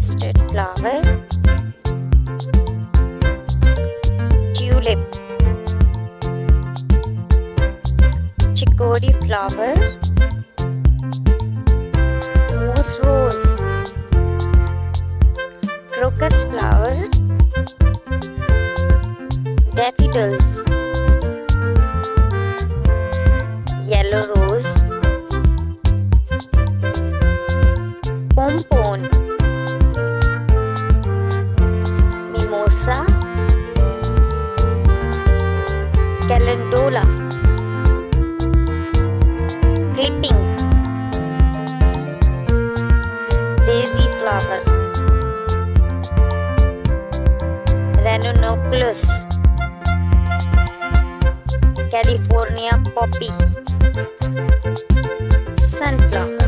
crested flower, tulip, chicory flower, moose rose, crocus flower, daffodils, yellow rose, pompon, mimosa, calendula, clipping, daisy flower, ranunculus, California poppy, sunflower.